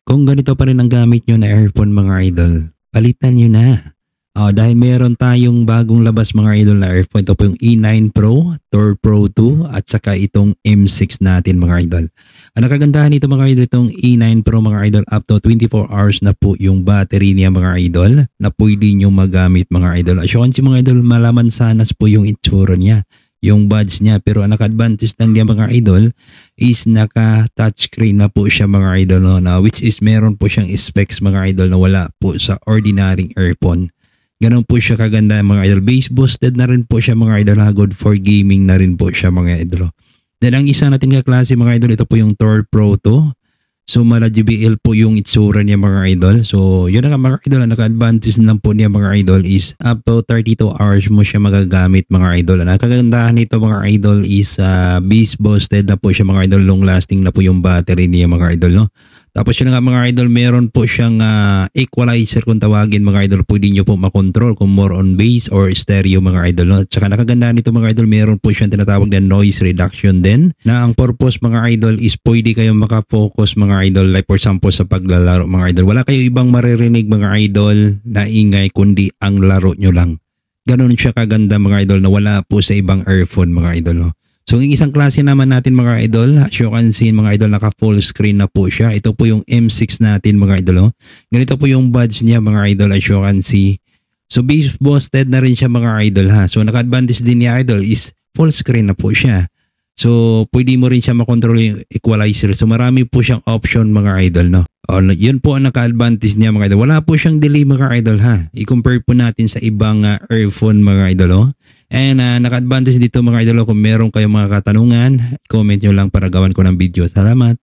Kung ganito pa rin ang gamit nyo na earphone mga idol, palitan nyo na. Dahil meron tayong bagong labas mga idol na earphone. Ito po yung E9 Pro, Tor Pro 2 at saka itong M6 natin mga idol. Ang nakagandahan nito mga idol, itong E9 Pro mga idol, up to 24 hours na po yung battery niya mga idol na pwede nyo magamit mga idol. As you can see mga idol, malaman sanas po yung itsura niya, yung buds niya. Pero ang naka-advantage lang niya mga idol is naka-touchscreen na po siya mga idol. No? Na, which is meron po siyang specs mga idol na wala po sa ordinary earphone. Ganun po siya kaganda mga idol. Bass boosted na rin po siya mga idol. Good for gaming na rin po siya mga idol. Then ang isa natin kaklase mga idol, ito po yung Tor Pro 2. So mala JBL po yung itsura niya mga idol. So yun na nga mga idol, naka-advantage lang po niya mga idol is up to 32 hours mo siya magagamit mga idol. Ang kagandahan nito mga idol is bass boosted na po siya mga idol. Long lasting na po yung battery niya mga idol. No? Tapos yun nga mga idol, meron po siyang equalizer kung tawagin mga idol. Pwede nyo po makontrol kung more on bass or stereo mga idol. No? At saka nakagandaan nito mga idol, meron po siyang tinatawag na noise reduction din. Na ang purpose mga idol is pwede kayong makafocus mga idol. Like for example sa paglalaro mga idol. Wala kayo ibang maririnig mga idol na ingay kundi ang laro nyo lang. Ganun siya kaganda mga idol na wala po sa ibang earphone mga idol. No? So yung isang klase naman natin mga idol, as you can see mga idol, naka full screen na po siya. Ito po yung M6 natin mga idol. Ganito po yung buds niya mga idol, as you can see. So bass boosted na rin siya mga idol ha. So naka-advantage din niya idol is full screen na po siya. So pwede mo rin siya makontrol yung equalizer. So marami po siyang option mga idol no. Yun po ang naka-advantage niya mga idol. Wala po siyang delay mga idol ha. I-compare po natin sa ibang earphone mga idol. And naka-advantage dito mga idol, kung meron kayong mga katanungan, comment nyo lang para gawan ko ng video. Salamat!